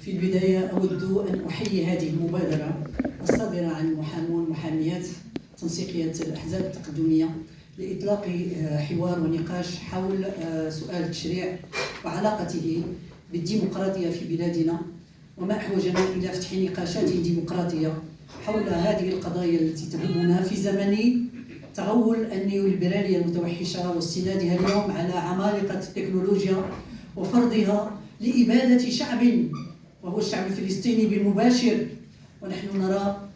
في البداية أود أن أحيي هذه المبادرة الصادرة عن محامون محاميات تنسيقية الأحزاب التقدمية لإطلاق حوار ونقاش حول سؤال التشريع وعلاقته بالديمقراطية في بلادنا، وما أحوجنا إلى فتح نقاشات ديمقراطية حول هذه القضايا التي تهمنا في زمن تغول النيوليبرالية المتوحشة واستنادها اليوم على عمالقة التكنولوجيا وفرضها لإبادة شعب وهو الشعب الفلسطيني بالمباشر. ونحن نرى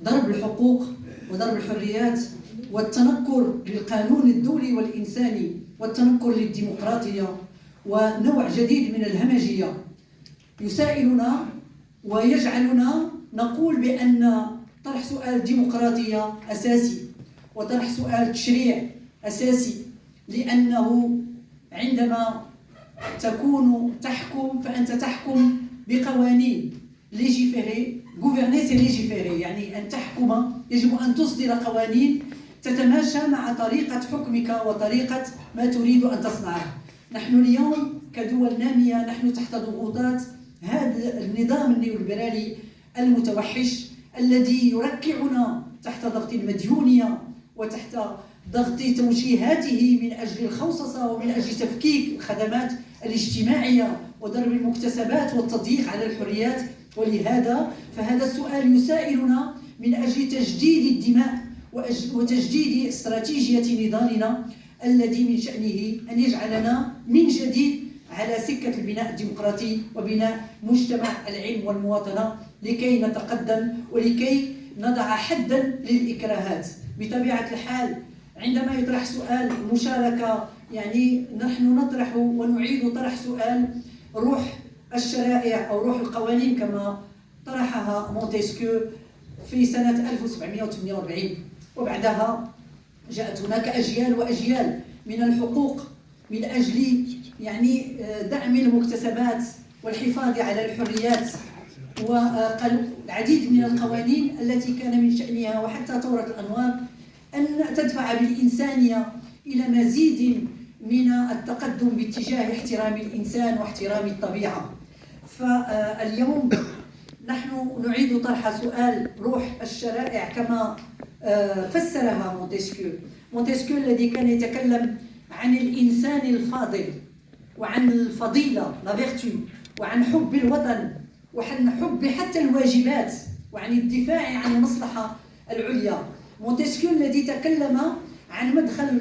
ضرب الحقوق وضرب الحريات والتنكر للقانون الدولي والإنساني والتنكر للديمقراطية ونوع جديد من الهمجية يسائلنا ويجعلنا نقول بأن طرح سؤال الديمقراطية أساسي وطرح سؤال التشريع أساسي، لأنه عندما تكون تحكم فأنت تحكم بقوانين ليجيفيري، غوفرني سي ليجيفيري، يعني أن تحكم يجب أن تصدر قوانين تتماشى مع طريقة حكمك وطريقة ما تريد أن تصنعه. نحن اليوم كدول نامية نحن تحت ضغوطات هذا النظام النيوليبرالي المتوحش الذي يركعنا تحت ضغط المديونية وتحت ضغط توجيهاته من أجل الخوصصة ومن أجل تفكيك الخدمات الاجتماعية وضرب المكتسبات والتضييق على الحريات. ولهذا فهذا السؤال يسائلنا من أجل تجديد الدماء وتجديد استراتيجية نضالنا الذي من شأنه أن يجعلنا من جديد على سكة البناء الديمقراطي وبناء مجتمع العلم والمواطنة لكي نتقدم ولكي نضع حدا للإكراهات. بطبيعة الحال عندما يطرح سؤال المشاركة، يعني نحن نطرح ونعيد طرح سؤال روح الشرائع أو روح القوانين كما طرحها مونتسكيو في سنة 1748، وبعدها جاءت هناك أجيال وأجيال من الحقوق من أجل يعني دعم المكتسبات والحفاظ على الحريات والعديد من القوانين التي كان من شأنها وحتى ثورة الأنوار أن تدفع بالإنسانية إلى مزيد من التقدم باتجاه احترام الإنسان واحترام الطبيعة. فاليوم نحن نعيد طرح سؤال روح الشرائع كما فسرها مونتسكيو الذي كان يتكلم عن الإنسان الفاضل وعن الفضيلة لا فيرتو وعن حب الوطن وعن حب حتى الواجبات وعن الدفاع عن المصلحة العليا. مونتسكيو الذي تكلم عن مدخل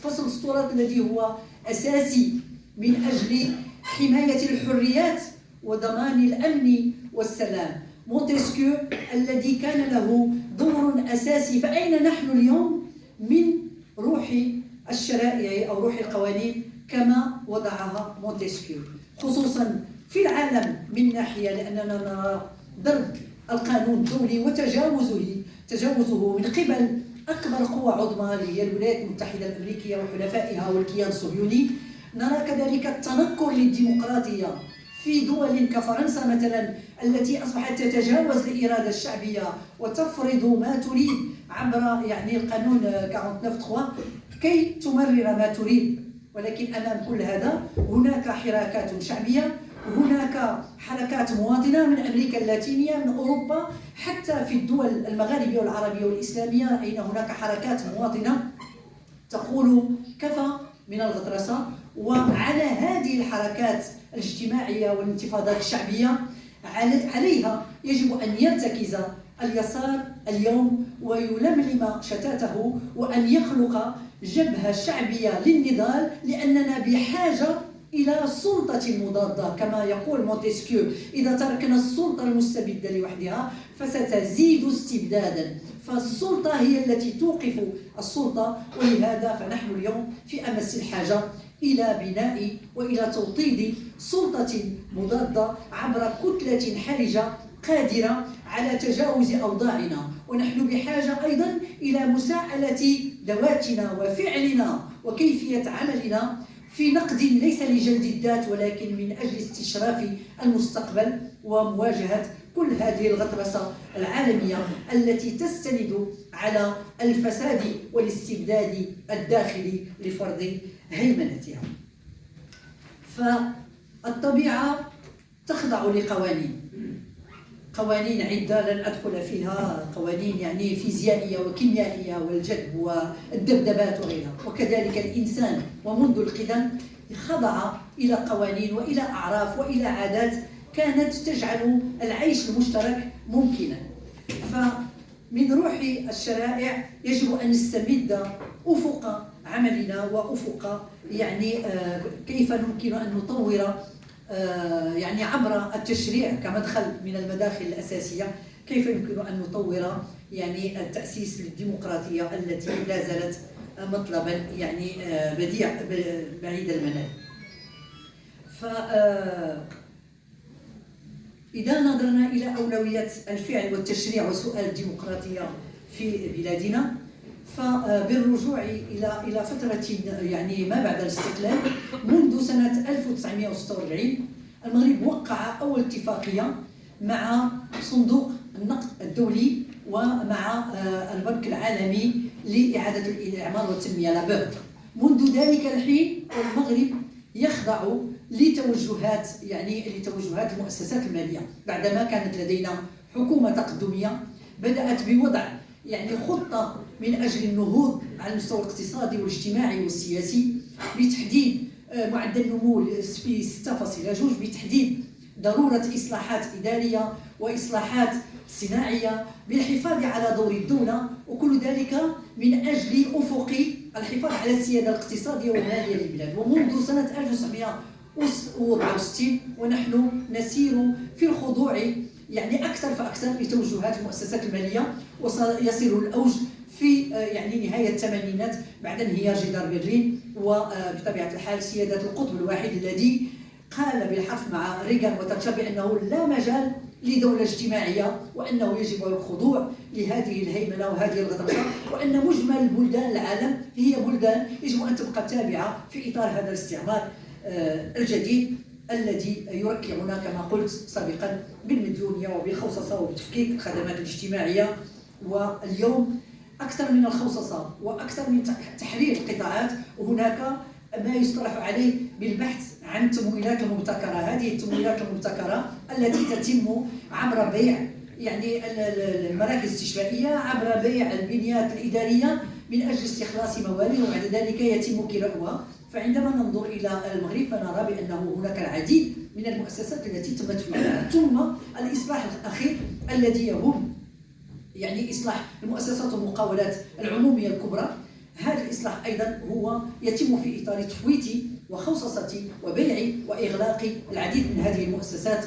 فصل السلطات الذي هو أساسي من أجل حماية الحريات وضمان الأمن والسلام. مونتسكيو الذي كان له دور أساسي. فأين نحن اليوم من روح الشرائع أو روح القوانين كما وضعها مونتسكيو، خصوصا في العالم من ناحية لأننا نرى ضرب القانون الدولي وتجاوزه من قبل أكبر قوى عظمى اللي هي الولايات المتحدة الأمريكية وحلفائها والكيان الصهيوني. نرى كذلك التنكر للديمقراطية في دول كفرنسا مثلا التي أصبحت تتجاوز الإرادة الشعبية وتفرض ما تريد عبر يعني القانون 49.3 كي تمرر ما تريد. ولكن أمام كل هذا هناك حراكات شعبية، هناك حركات مواطنة من أمريكا اللاتينية من أوروبا، حتى في الدول المغاربية والعربية والإسلامية رأينا هناك حركات مواطنة تقول كفى من الغطرسة. وعلى هذه الحركات الاجتماعية والانتفاضات الشعبية عليها يجب أن يرتكز اليسار اليوم ويلملم شتاته وأن يخلق جبهة شعبية للنضال، لأننا بحاجة إلى سلطة مضادة كما يقول مونتسكيو. إذا تركنا السلطة المستبدة لوحدها فستزيد استبدادا، فالسلطة هي التي توقف السلطة. ولهذا فنحن اليوم في أمس الحاجة إلى بناء وإلى توطيد سلطة مضادة عبر كتلة حرجة قادرة على تجاوز أوضاعنا. ونحن بحاجة أيضا إلى مساءلة ذواتنا وفعلنا وكيفية عملنا في نقد ليس لجلد الذات ولكن من أجل استشراف المستقبل ومواجهة كل هذه الغطرسة العالمية التي تستند على الفساد والاستبداد الداخلي لفرض هيمنتها. فالطبيعة تخضع لقوانين، قوانين عدة لن أدخل فيها، قوانين يعني فيزيائية وكيميائية والجذب والذبذبات وغيرها. وكذلك الإنسان ومنذ القدم خضع إلى قوانين وإلى أعراف وإلى عادات كانت تجعل العيش المشترك ممكنا. فمن روح الشرائع يجب أن نستمد أفق عملنا وأفق يعني كيف يمكن أن نطور يعني عبر التشريع كمدخل من المداخل الأساسية، كيف يمكن أن نطور يعني التأسيس للديمقراطية التي لا زالت مطلبا يعني بديع بعيد المنال. إذا نظرنا إلى أولويات الفعل والتشريع وسؤال الديمقراطية في بلادنا، فبالرجوع إلى فترة يعني ما بعد الاستقلال منذ سنة 1946 المغرب وقع أول اتفاقية مع صندوق النقد الدولي ومع البنك العالمي لإعادة الإعمار والتنمية لابورد. منذ ذلك الحين المغرب يخضع لتوجهات المؤسسات المالية، بعدما كانت لدينا حكومة تقدمية بدأت بوضع يعني خطة من أجل النهوض على المستوى الاقتصادي والاجتماعي والسياسي، بتحديد معدل نمو في 6.2، بتحديد ضرورة إصلاحات إدارية وإصلاحات صناعية بالحفاظ على دور الدولة، وكل ذلك من أجل أفق الحفاظ على السيادة الاقتصادية والمالية للبلاد. ومنذ سنة 1964 ونحن نسير في الخضوع يعني أكثر فأكثر لتوجهات المؤسسات المالية، وسيصل الأوج في يعني نهاية الثمانينات بعد انهيار جدار برلين وبطبيعة الحال سيادة القطب الواحد الذي قال بالحرف مع ريغان وتاتشر بأنه لا مجال لدولة اجتماعية، وأنه يجب الخضوع لهذه الهيمنة وهذه الغطرسة، وأن مجمل بلدان العالم هي بلدان يجب أن تبقى تابعة في إطار هذا الاستعمار الجديد الذي يركعنا كما قلت سابقا بالمديونية وبالخوصصة وبتفكيك الخدمات الاجتماعية. واليوم أكثر من الخوصصة وأكثر من تحرير القطاعات، وهناك ما يصطلح عليه بالبحث عن التمويلات المبتكرة. هذه التمويلات المبتكرة التي تتم عبر بيع يعني المراكز الاستشفائية، عبر بيع البنيات الإدارية من أجل استخلاص موارد وبعد ذلك يتم كراؤها. فعندما ننظر إلى المغرب فنرى بأنه هناك العديد من المؤسسات التي تمت فيها، ثم الإصلاح الأخير الذي يهم يعني إصلاح المؤسسات والمقاولات العمومية الكبرى. هذا الإصلاح أيضا هو يتم في إطار تفويت وخوصصة وبيع وإغلاق العديد من هذه المؤسسات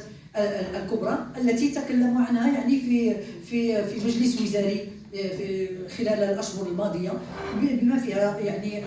الكبرى التي تكلموا عنها يعني في مجلس وزاري في خلال الأشهر الماضية، بما فيها يعني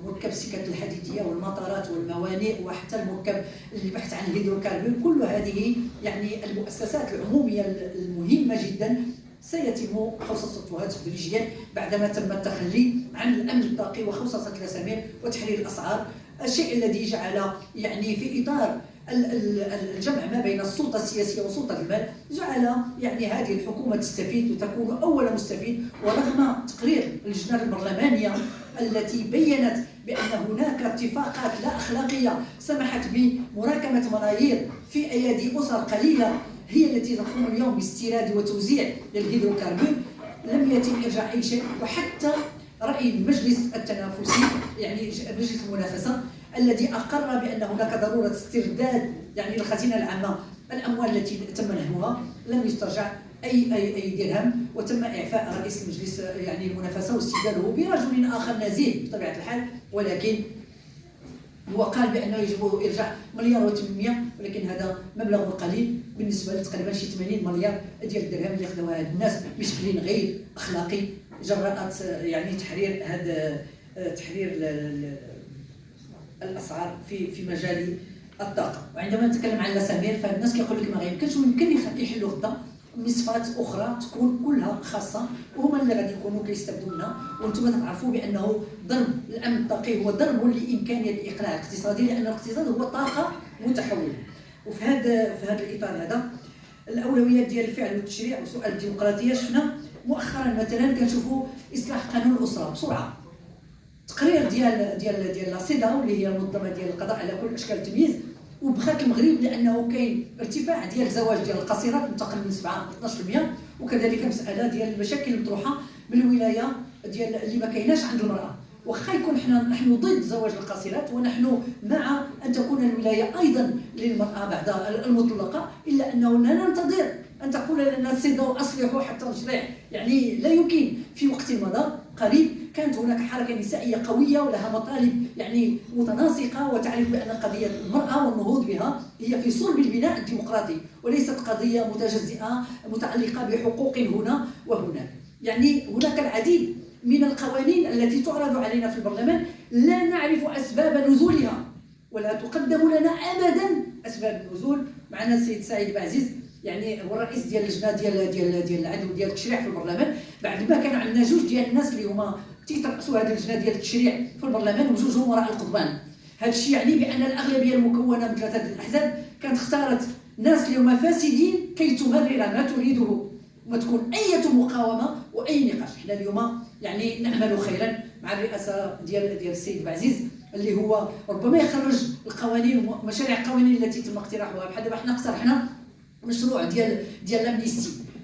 مركب السكك الحديدية والمطارات والموانئ وحتى المركب البحث عن الهيدروكربون. كل هذه يعني المؤسسات العمومية المهمة جدا سيتم خوصصتها تدريجيا بعدما تم التخلي عن الامن الطاقي وخوصصه الاسامير وتحرير الاسعار، الشيء الذي جعل يعني في اطار الجمع ما بين السلطه السياسيه وسلطه المال جعل يعني هذه الحكومه تستفيد وتكون اول مستفيد. ورغم تقرير اللجنه البرلمانيه التي بينت بان هناك اتفاقات لا اخلاقيه سمحت بمراكمه ملايير في ايادي اسر قليله هي التي تقوم اليوم باستيراد وتوزيع للهيدروكربون، لم يتم إرجاع أي شيء. وحتى رأي المجلس التنافسي يعني مجلس المنافسة الذي أقر بأن هناك ضرورة استرداد يعني للخزينة العامة الأموال التي تم نهبها، لم يسترجع أي درهم، وتم إعفاء رئيس المجلس يعني المنافسة واستبداله برجل آخر نزيه بطبيعة الحال، ولكن هو قال بأنه يجب إرجاع 1.8 مليار، ولكن هذا مبلغ قليل بالنسبة لتقريبا شي 80 مليار ديال الدرهم اللي خداوها هاد الناس بشكل غير أخلاقي جراء يعني تحرير الأسعار في مجال الطاقة. وعندما نتكلم عن الأسامير فالناس كيقول لك ما يمكنش يحلوا غدا مصفات اخرى تكون كلها خاصه وهما اللي غادي يكونوا كيستافدوا منها. وانتم تعرفوا بانه ضرب الامن الطاقي هو ضرب لامكانيه الاقلاع الاقتصادي، لان الاقتصاد هو طاقه متحوله. وفي هذا الاطار هذا الاولويات ديال الفعل والتشريع وسؤال الديمقراطيه شفنا مؤخرا مثلا كنشوفوا اصلاح قانون الاسره بسرعه. تقرير ديال لا سيدا واللي هي المنظمه ديال القضاء على كل اشكال التمييز وبخات المغرب لانه كاين ارتفاع ديال الزواج ديال القصيرات انتقل من 7 ل 12%، وكذلك مساله ديال المشاكل المطروحه بالولايه ديال اللي ما كايناش عند المراه. واخا يكون نحن ضد زواج القصيرات ونحن مع ان تكون الولايه ايضا للمراه بعد المطلقه، الا انه لا ننتظر ان تقول لنا الصدوا اصلحوا حتى نصلح. يعني لا يمكن. في وقت مضى قريب كانت هناك حركه نسائيه قويه ولها مطالب يعني متناسقه، وتعرف بان قضيه المراه والنهوض بها هي في صلب البناء الديمقراطي وليست قضيه متجزئه متعلقه بحقوق هنا وهناك. يعني هناك العديد من القوانين التي تعرض علينا في البرلمان لا نعرف أسباب نزولها، ولا تقدم لنا أبدا أسباب النزول. معنا السيد سعيد بعزيز يعني هو الرئيس ديال اللجنه ديال العدل ديال التشريع في البرلمان، بعد ما كانوا عندنا جوج ديال الناس اللي هما تيترأسوا هذه اللجنه ديال التشريع في البرلمان وجوج وراء القضبان. هذا الشيء يعني بان الاغلبيه المكونه من ثلاثه الاحزاب كانت اختارت ناس اللي هما فاسدين كي تمرر ما تريده وما تكون اي مقاومه واي نقاش. حنا اليوم يعني نامل خيرا مع الرئاسه ديال السيد بعزيز اللي هو ربما يخرج القوانين ومشاريع القوانين التي تم اقتراحها. بحال دابا حنا اقترحنا مشروع ديال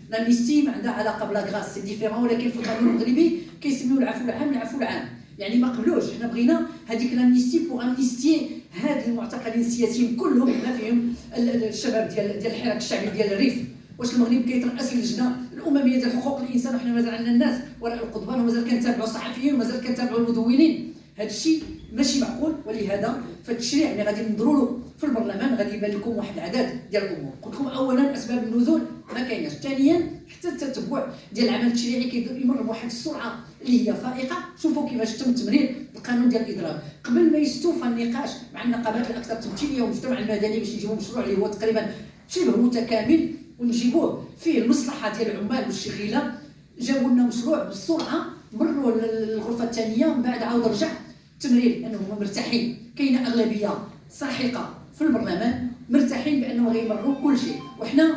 الامنيستي ما عندها علاقه بلا غراس سي ديفيرون، ولكن في القانون المغربي كيسميوه العفو العام. يعني ما قبلوش. حنا بغينا هذيك الامنيستي بوغ امنيستي هاد المعتقلين السياسيين كلهم بما فيهم الشباب ديال الحراك الشعبي ديال الريف. واش المغرب كيترأس اللجنه الامميه ديال حقوق الانسان وحنا مازال عندنا الناس وراء القضبان ومازال كنتابعوا الصحفيين ومازال كنتابعوا المدونين؟ هذا الشيء ماشي معقول. ولهذا فالتشريع اللي غادي نديروا له في البرلمان غادي يبان لكم واحد العدد ديال الامور. قلت لكم اولا اسباب النزول ما كايناش، ثانيا حتى التتبع ديال العمل التشريعي كيمر بواحد السرعه اللي هي فائقه. شوفوا كيفاش تم تمرير القانون ديال الاضراب قبل ما يستوفى النقاش مع النقابات الاكثر تمثيليه والمجتمع المدني باش نجيبوا مشروع اللي هو تقريبا شبه متكامل ونجيبوه فيه المصلحه ديال العمال والشغيله. جابوا لنا مشروع بالسرعه، مروا للغرفه الثانيه ومن بعد عاود رجع التمرير لانهم مرتاحين. كاينه اغلبيه ساحقه في البرلمان مرتاحين بانه غيمروا كل شيء. وحنا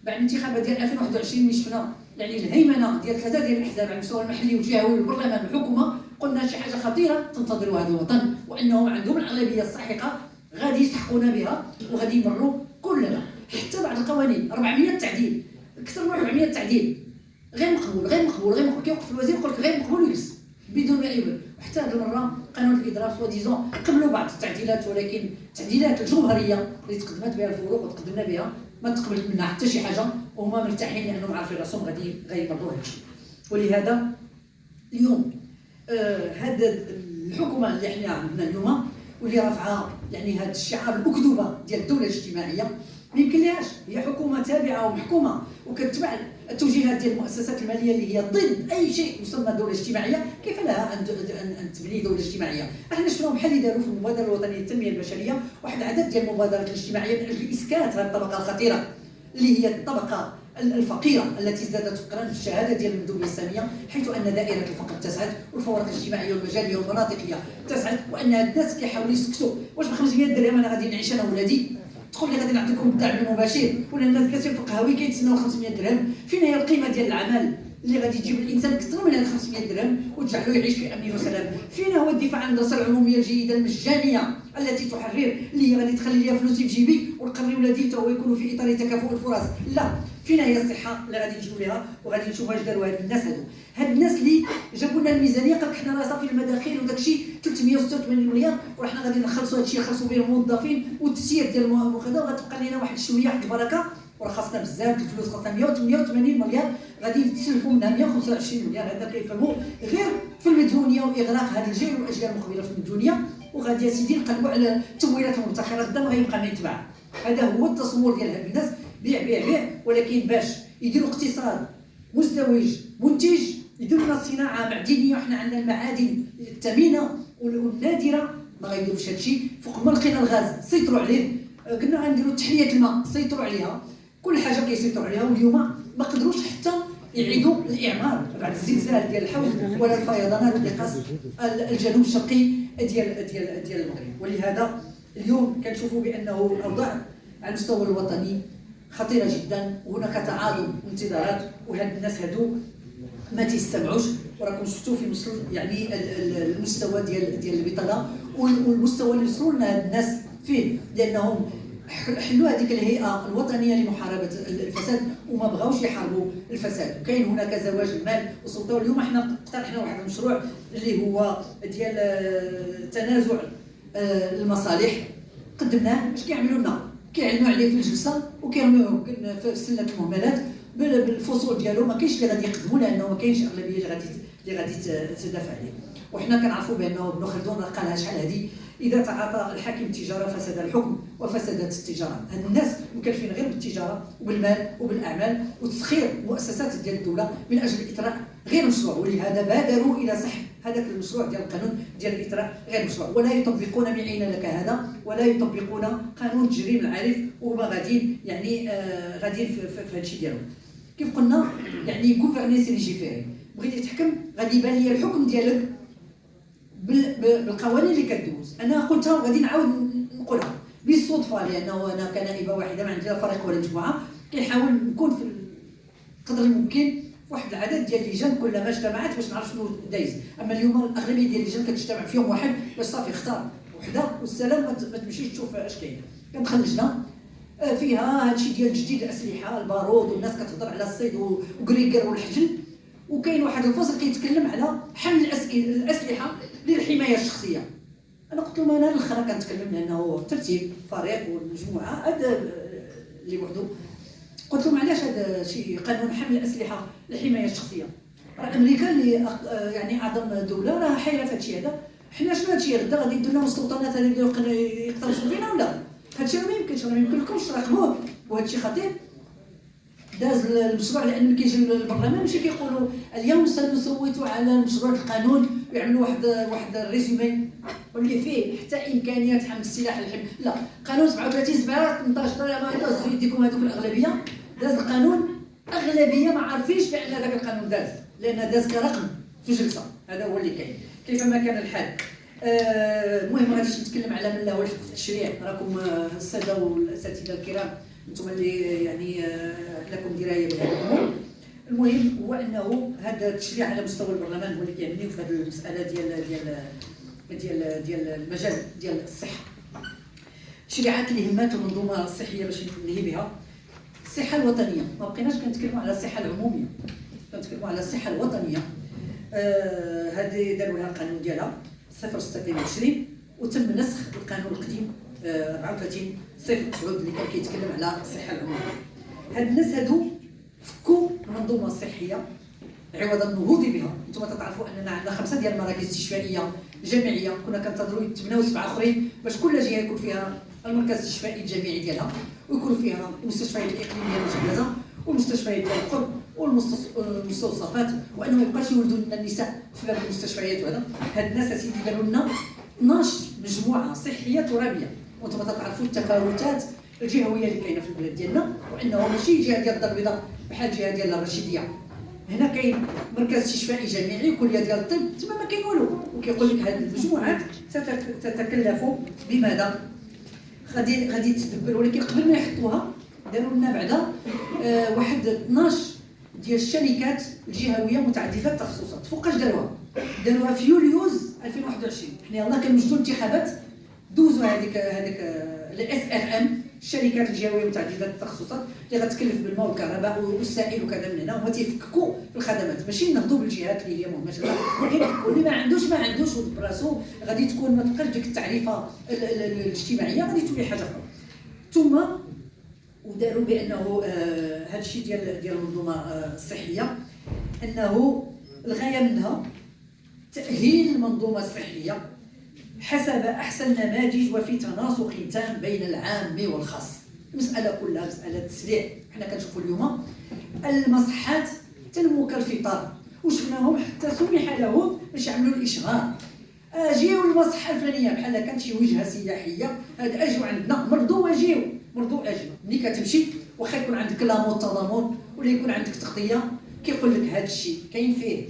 بعد الانتخابات ديال 2021 ملي شفنا يعني الهيمنه ديال ثلاثه ديال الاحزاب على المستوى المحلي والجهوي والبرلمان والحكومه، قلنا شي حاجه خطيره تنتظر هذا الوطن وانهم عندهم الاغلبيه الساحقه غادي يسحقونا بها وغادي يمروا كلنا. حتى بعض القوانين 400 تعديل، اكثر من 400 تعديل غير مقبول كيوقف الوزير يقول لك غير مقبول ويجلس بدون ما يبرر. وحتى هذه المره قانون الاضراب سوا ديزون قبلوا بعض التعديلات، ولكن التعديلات الجوهريه اللي تقدمت بها الفروق وتقدمنا بها ما تقبل منها حتى شي حاجه، وهما مرتاحين لانهم عارفين راسهم غيمروا هذا الشيء. ولهذا اليوم هذا الحكومه اللي احنا عندنا اليوم واللي رافعه يعني هذا الشعار الاكذوبه ديال الدوله الاجتماعيه ما يمكنلهاش. هي حكومه تابعه ومحكومه وكتبع التوجيهات ديال المؤسسات الماليه اللي هي ضد اي شيء يسمى دوله اجتماعيه. كيف لها ان تبني دوله اجتماعيه؟ احنا شفنا بحال اللي داروا في المبادره الوطنيه للتنميه البشريه واحد العدد ديال المبادرات الاجتماعيه من اجل اسكات هذه الطبقه الخطيره اللي هي الطبقه الفقيره التي ازدادت فقرا بالشهاده ديال المندوبيه الساميه، حيث ان دائره الفقر اتسعت والفوارق الاجتماعيه والمجاليه والمناطقيه اتسعت، وان الناس كيحاولوا يسكتوا. واش ب 500 درهم انا غادي نعيش انا وولادي؟ تقول لي غادي نعطيكم الدعم المباشر، ولا الناس كاسين في القهاوي كيتسناو 500 درهم؟ فين هي القيمه ديال العمل اللي غادي تجيب الانسان اكثر من هاد 500 درهم وتجعله يعيش في امن وسلام؟ فين هو الدفاع عن المدرسه العموميه الجيده المجانيه التي تحرر اللي هي غادي تخلي لي فلوسي في جيبي ونقري ولادي حتى هو يكونوا في اطار تكافؤ الفرص؟ لا. فين هي الصحه اللي غادي نجيو لها وغادي نشوفوا اش داروا هاد الناس هاد الناس اللي جابوا لنا الميزانيه قال لك حنا راه صافي المداخيل وداك الشيء 386 مليار وحنا غادي نخلصوا هاد الشيء يخلصوا به الموظفين والتسيير ديال المخدر وغتبقى لنا واحد شويه واحد البركه، وراه خاصنا بزاف الفلوس، خاصنا 188 مليار غادي يتسلفوا منها 125 مليار. هذا كيفهموا غير في المديونيه واغراق هذا الجيل والاجيال المقبله في المديونيه، وغادي يا سيدي نقلبوا على التمويلات المبتكره غدا ما غيبقى ما يتباع. هذا هو التصور ديال هاد الناس، بيع ولكن باش يديروا اقتصاد مزدوج منتج يديروا لنا صناعه معدنيه وحنا عندنا المعادن الثمينه والنادره ما غيديروش هذا الشيء. فوق ما لقينا الغاز سيطروا عليه، قلنا غنديروا تحليه الماء سيطروا عليها، كل حاجه كيسيطروا عليها. واليوم ما قدروش حتى يعيدوا الاعمار بعد الزلزال ديال الحوت ولا الفيضانات اللي قاس الجنوب الشرقي ديال المغرب. ولهذا اليوم كنشوفوا بانه الاوضاع على المستوى الوطني خطيره جدا، وهناك تعاظم انتظارات، وهاد الناس هادو ما تيستمعوش. وراكم شفتوا في يعني المستوى ديال البطاله والمستوى اللي وصلوا لنا هاد الناس فيه، لانهم حلوا هذيك الهيئه الوطنيه لمحاربه الفساد وما بغاوش يحاربوا الفساد. وكاين هناك زواج المال والسلطه. واليوم احنا اقترحنا واحد المشروع اللي هو ديال تنازع المصالح، قدمناه. اش كيعملوا لنا؟ كيعلنوا عليه في الجلسه وكيرميوه في سله المهملات بالفصول ديالو. ما كاينش اللي غادي يقدموا لانه ما كاينش اغلبيه اللي غادي تدافع عليه. وحنا كنعرفوا بانه ابن خلدون قالها شحال هذه: اذا تعاطى الحاكم التجاره فسد الحكم وفسدت التجاره. هاد الناس مكلفين غير بالتجاره وبالمال وبالاعمال وتسخير المؤسسات ديال الدوله من اجل الاثراء غير مشروع. ولهذا بادروا الى سحب هذاك المشروع ديال القانون ديال الاثراء غير مشروع. ولا يطبقون من اين لك هذا، ولا يطبقون قانون التجريم العارف، وهما غاديين يعني غاديين في هذا الشيء ديالهم. كيف قلنا يعني غوفرني سي ليجيفيري. بغيتي تحكم غادي يبان لي الحكم ديالك بالقوانين اللي كدوز. انا قلتها وغادي نعاود نقولها بالصدفه، لانه انا كنائبه واحده ما عندي لا فريق ولا مجموعه، كنحاول نكون في القدر الممكن في واحد العدد ديال اللجان كلما اجتمعت باش نعرف شنو دايز. اما اليوم الاغلبيه ديال اللجان كتجتمع في يوم واحد باش صافي اختار وحده والسلام، ما تمشيش تشوف اش كاين. كندخل لجنه فيها هادشي ديال تجديد الاسلحه، البارود، والناس كتهضر على الصيد وكريكر والحجل، وكاين واحد الفصل كيتكلم على حمل الاسلحه للحمايه الشخصيه. انا قلت لهم انا الاخر كنتكلم لانه ترتيب فريق والمجموعه هذا اللي وحده. قلت لهم علاش هذا شي قانون حمل الاسلحه للحمايه الشخصيه؟ راه امريكا اللي يعني اعظم دوله راه حايله في هادشي هذا. حنا شنو هادشي غدا غادي يدير لنا السلطنات هذه يقترصوا فينا ولا؟ هادشي راه ما يمكنش، راه ما يمكنلكمش تراقبوه. وهادشي خطير. داز المشروع لان كيجي للبرلمان ماشي كيقولوا اليوم سنصوت على مشروع القانون ويعملوا واحد الريزومي واللي فيه حتى امكانيات حمل السلاح للحمل. لا، قانون 37 7 18 ما يدوز في يديكم هذوك الاغلبيه. داز القانون اغلبيه ما عارفينش بان هذاك القانون داز، لان داز كرقم في جلسه. هذا هو اللي كاين. كيفما كان الحال. المهم ما غاديش نتكلم على من له الحق في التشريع. راكم الساده والاساتذه الكرام انتم اللي يعني لكم درايه بهذا الامور. المهم هو انه هذا التشريع على مستوى البرلمان هو اللي كيعني في هذه المساله ديال المجال ديال الصحه. التشريعات اللي همات المنظومه الصحيه باش ننهي بها: الصحه الوطنيه. ما بقيناش كنتكلموا على الصحه العموميه، كنتكلموا على الصحه الوطنيه. هذه داروا لها القانون ديالها 0622 وتم نسخ القانون القديم 34 09 اللي كان كيتكلم على الصحه العموميه. هاد الناس هادو فكوا المنظومه الصحيه عوض النهوض بها. انتم تعرفوا اننا عندنا 5 ديال المراكز استشفائيه جامعيه، كنا كنتظروا يتبناو 7 اخرين باش كل جهه يكون فيها المركز الاستشفائي الجامعي ديالها، ويكون فيها المستشفيات الاقليميه المجهزه والمستشفيات ديال القرب والمستوصفات، وانه ما يبقاش يولدوا لنا النساء في باب المستشفيات. وهذا هاد الناس اسيدي داروا لنا 12 مجموعه صحيه ترابيه. وانتم تعرفوا التفاوتات الجهويه اللي كاينه في البلاد ديالنا، وانه ماشي جهه ديال الدار البيضاء بحال جهه ديال الرشيديه. هنا كاين مركز استشفائي جامعي وكليه ديال الطب، تما ما كاين والو. وكيقول لك هذه المجموعات تتكلف بماذا؟ غادي تدبر. ولكن قبل ما يحطوها داروا لنا بعدا واحد 12 ديال الشركات الجهويه متعدده التخصصات. فوقاش داروها في يوليوز 2021. حنا يلاه كنوجدوا الانتخابات دوزوا هذيك الاس ار ام، الشركات الجهويه متعدده التخصصات اللي غتكلف بالماء والكهرباء والسائل وكذا من هنا. هما تيفككوا في الخدمات، ماشي نهضوا بالجهات اللي هي مهمشه، غير اللي ما عندوش براسو غادي تكون ما تبقاش ديك التعريفه الاجتماعيه، غادي تولي حاجه اخرى. ثم وداروا بانه هذا الشيء ديال المنظومه الصحيه انه الغايه منها تاهيل المنظومه الصحيه حسب احسن نماذج وفي تناسق تام بين العام والخاص. المساله كلها مساله تسريع. حنا كنشوفوا اليوم المصحات تنمو كالفطار، وشفناهم حتى سمح لهم باش يعملوا الاشهار. اجيو المصحه الفلانيه بحال كانت شي وجهه سياحيه، هاد اجيو عندنا مرضوا اجيو. ملي كتمشي واخا يكون عندك لامو التضامن ولا يكون عندك تغطيه، كيقول لك هاد الشيء كاين فيه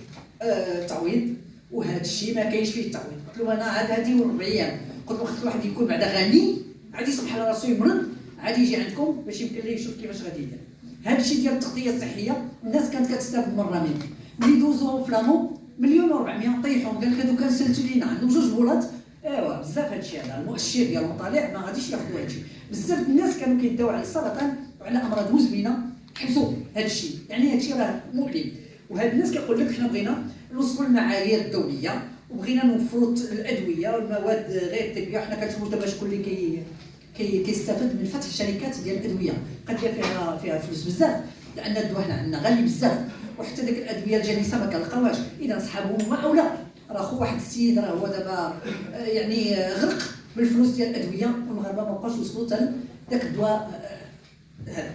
تعويض وهذا الشيء ما كاينش فيه التعويض. قلت له انا عاد هذه والربعيه. قلت له خص واحد يكون بعدا غني عاد يصبح على راسو يمرض، عاد يجي عندكم باش يمكن ليه يشوف كيفاش غادي يدير. هذا الشيء ديال التغطيه الصحيه الناس كانت كتستافد مره منه. ملي دوزوهم في لامو 1,400,000 طيحهم، قال لك هادو كنسلتوا لينا عندهم 2 بولات. ايوا بزاف هذا الشيء هذا المؤشر ديال المطالع ما غاديش ياخذوا هذا الشيء. بزاف الناس كانوا كيداو على السرطان وعلى امراض مزمنه حبسوا هذا الشيء، يعني هذا الشيء راه مؤلم. وهاد الناس كيقول لك حنا بغينا نوصلوا للمعايير الدوليه وبغينا نوفروا الادويه والمواد غير الطبيه. حنا كنشوفوا دابا شكون اللي كيستافد من فتح شركات ديال الادويه، قد فيها فلوس بزاف، لان الدواء هنا عندنا غالي بزاف، وحتى ديك الادويه الجنيسه ما كنلقاوهاش. اذا صحابهم هما اولى. راه خو واحد السيد راه هو دابا يعني غرق بالفلوس ديال الادويه، والمغاربه ما بقاوش يوصلوا حتى داك الدواء هذا.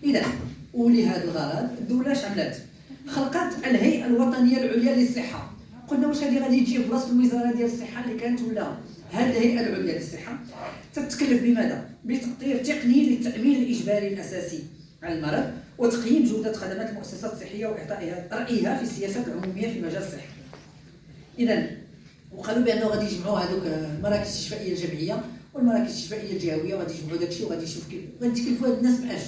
اذا ولهذا الغرض الدوله اش عملت؟ خلقت الهيئه الوطنيه العليا للصحه. قلنا واش هذه غادي تجي في بلاصه الوزاره ديال الصحه اللي كانت، ولا هذه الهيئه العليا للصحه تتكلف بماذا؟ بتطوير تقني للتامين الاجباري الاساسي على المرض، وتقييم جوده خدمات المؤسسات الصحيه واعطائها رايها في السياسات العموميه في مجال الصحه. اذا وقالوا بانه غادي يجمعوا هذوك المراكز الاستشفائيه الجمعيه والمراكز الاستشفائيه الجهويه، وغادي يجمعوا داك الشيء وغادي يشوف كيف غادي يتكلفوا هاد الناس باش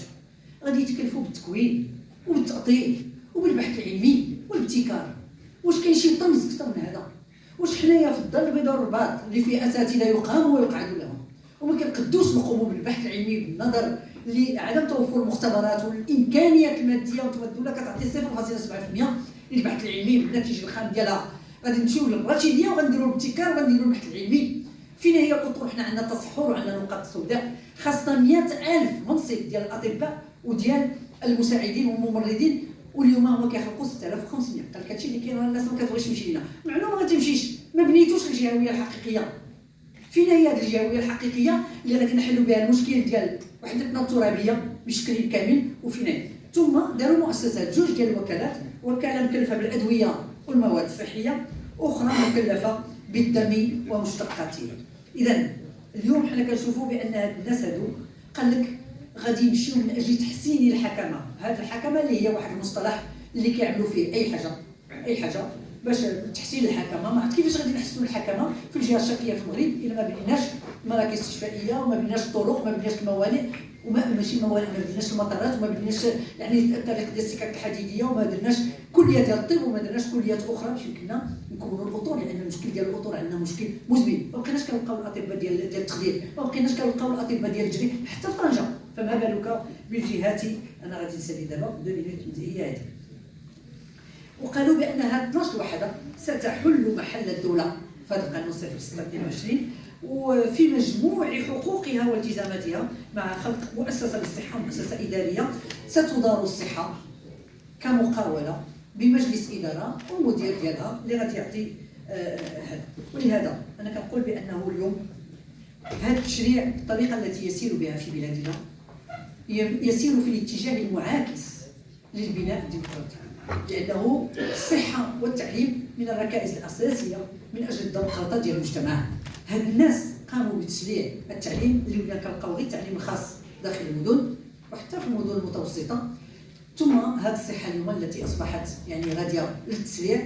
غادي يتكلفوا بالتكوين وبالتأطير وبالبحث العلمي والابتكار. واش كاين شي طمز اكثر من هذا؟ واش حنايا في الدار البيضاء والرباط اللي فيه اساتذه يقاموا ويقعدوا لهم وما كيقدوش نقوموا بالبحث العلمي بالنظر لعدم توفر المختبرات والامكانيات الماديه، وانتم الدوله كتعطي 0.7% للبحث العلمي بالنتيجه الخام ديالها، غادي نمشيو للرشيديه وغنديروا الابتكار وغنديروا البحث العلمي. فين هي الاطر؟ حنا عندنا تصحر وعندنا نقاط سوداء، خاصنا 100,000 منصب ديال الاطباء وديال المساعدين والممرضين، واليوم هما كيخلقوا 6500. قال لك هادشي اللي كاين، الناس ما كتبغيش تمشي لنا، معلومه ما غاتمشيش، ما بنيتوش الجهويه الحقيقيه. فين هي هذه الجهويه الحقيقيه اللي غادي نحلوا بها المشكل ديال وحدتنا الترابيه بشكل كامل؟ وفين هي؟ ثم داروا مؤسسات، جوج ديال الوكالات، وكاله مكلفه بالادويه والمواد الصحيه، اخرى مكلفه بالدم ومشتقاته. اذا اليوم حنا كنشوفوا بان هاد الناس هادو قال لك غادي يمشيو من اجل تحسين الحكمه. هذه الحكمه اللي هي واحد المصطلح اللي كيعملوا فيه اي حاجه باش تحسين الحكمه. ما عرفت كيفاش غادي نحسنوا الحكمه في الجهه الشرقيه في المغرب الا ما بنيناش مراكز استشفائيه وما بنيناش الطرق وما بنيناش الموانئ ماشي موانئ، ما بنيناش المطارات وما بنيناش يعني الطريق ديال السكك الحديديه وما درناش كليه ديال الطب وما درناش كليات اخرى باش يمكننا نكونوا الاطر، لان المشكل ديال الاطر عندنا مشكل مزمن. ما بقيناش كنلقاو الاطباء ديال التخدير، ما بقيناش كنلقاو الاطباء ديال الجري حتى في طنجه، فما بالك بالجهات. انا غادي نسالي دابا 2 مينوت هي هذه. وقالوا بان هذه 12 وحده ستحل محل الدوله في هذا القانون 06/22 وفي مجموع حقوقها والتزاماتها، مع خلق مؤسسه للصحه، مؤسسه اداريه ستدار الصحه كمقاوله بمجلس اداره ومدير ديالها اللي غادي يعطي هذا. ولهذا انا كنقول بانه اليوم هذا التشريع الطريقه التي يسير بها في بلادنا يسير في الاتجاه المعاكس للبناء الديمقراطي، لانه الصحه والتعليم من الركائز الاساسيه من اجل الديمقراطيه ديال المجتمع. هاد الناس قاموا بتشريع التعليم اللي ولينا كنلقاو غير التعليم الخاص داخل المدن وحتى في المدن المتوسطه، ثم هذه الصحه اليوم التي اصبحت يعني غاديه للتسريع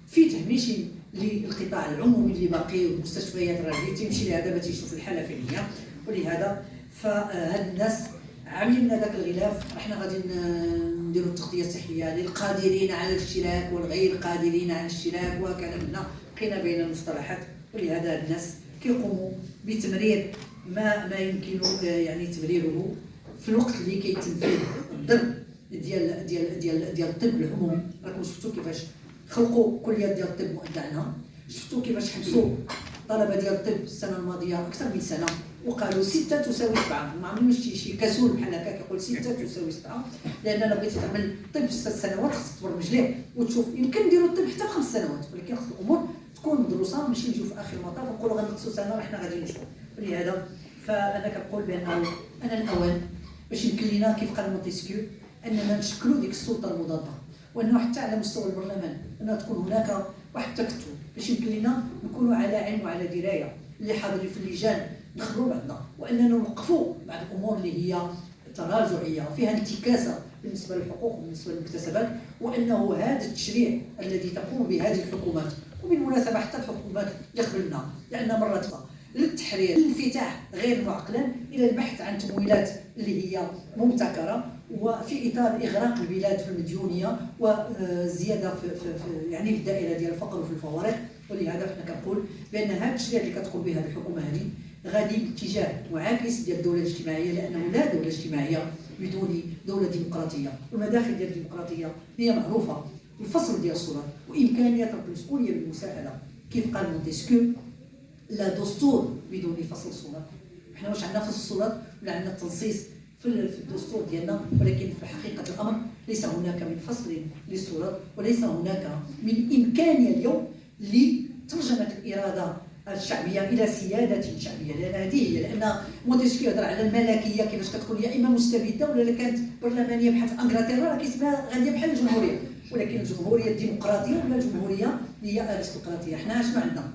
في تهميش للقطاع العمومي اللي باقي والمستشفيات راه تيمشي لها دابا تيشوف الحاله فين هي. ولهذا فهاد الناس عاملين لنا ذاك الغلاف، احنا غادي نديروا التغطيه الصحيه للقادرين على الاشتراك والغير قادرين على الاشتراك، وهكذا بقينا بين المصطلحات. ولهذا الناس كيقوموا بتمرير ما يمكن يعني تمريره في الوقت اللي كيتم فيه الضرب ديال الطب العمومي. راكم شفتوا كيفاش خلقوا كليات ديال الطب مؤدى عنها، شفتوا كيفاش حبسوا طلبه ديال الطب السنه الماضيه اكثر من سنه وقالوا 6 تساوي 7. ما عملوش شي كسول بحال هكا كيقول 6 تساوي 7، لان الا بغيتي تعمل طب في 6 سنوات خصك تبرمج ليه وتشوف يمكن نديروا الطب حتى في 5 سنوات، ولكن خص الامور تكون مدروسه، ماشي نجيو في اخر المطاف ونقولوا غنقصوا سنه وحنا غادي نمشيو. ولهذا فانا كنقول بانه انا الاوان باش يمكن لنا كيف قال مونتيسكيو اننا نشكلوا ديك السلطه المضاده، وانه حتى على مستوى البرلمان ان تكون هناك واحد التكتل باش يمكن لنا نكونوا على علم وعلى درايه اللي حاضرين في اللجان نخبروا بعضنا، واننا نوقفوا بعض الامور اللي هي تراجعيه فيها انتكاسه بالنسبه للحقوق وبالنسبه للمكتسبات، وانه هذا التشريع الذي تقوم بهذه الحكومات وبالمناسبه حتى الحكومات اللي قبلنا، لان مرات للتحرير الانفتاح غير معقلا الى البحث عن تمويلات اللي هي مبتكره وفي اطار اغراق البلاد في المديونيه وزياده في يعني في الدائره ديال الفقر وفي الفوارق. ولهذا حنا كنقول بان هذا التشريع اللي كتقوم به هذه الحكومه هذه غادي باتجاه معاكس ديال الدوله الاجتماعيه، لانه لا دوله اجتماعيه بدون دوله ديمقراطيه، والمداخل ديال الديمقراطيه هي معروفه: الفصل ديال السلطات وامكانيه ترك المسؤوليه بالمساءله. كيف قال مونتسكيو: لا دستور بدون فصل السلطات. حنا واش عندنا فصل السلطات ولا عندنا التنصيص في الدستور ديالنا؟ ولكن في حقيقه الامر ليس هناك من فصل للسلطات، وليس هناك من امكانيه اليوم لترجمه الاراده الشعبيه الى سياده شعبيه، لان هذه هي. لان مونتسكيو يهضر على الملكيه كيفاش كتكون يا اما مستبده ولا كانت برلمانيه بحال في انجلترا راه كيسمى غاديه بحال الجمهوريه، ولكن الجمهوريه الديمقراطيه ولا الجمهوريه هي الارستقراطيه. حنا شنو عندنا؟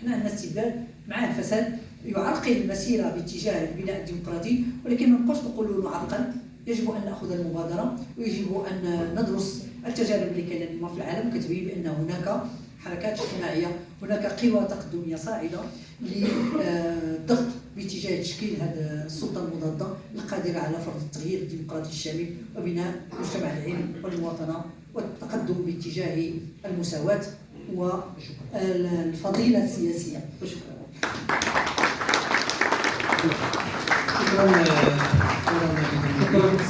حنا عندنا استبداد مع الفساد يعرقل المسيره باتجاه البناء الديمقراطي، ولكن ما نبقاوش نقولوا له عرقا. يجب ان ناخذ المبادره، ويجب ان ندرس التجارب اللي كاينه اليوم في العالم كتبين بان هناك حركات اجتماعيه، هناك قوى تقدميه صاعده للضغط باتجاه تشكيل هذه السلطه المضاده القادره على فرض التغيير الديمقراطي الشامل وبناء مجتمع العلم والمواطنه والتقدم باتجاه المساواه والفضيله السياسيه. وشكرا. شكرا.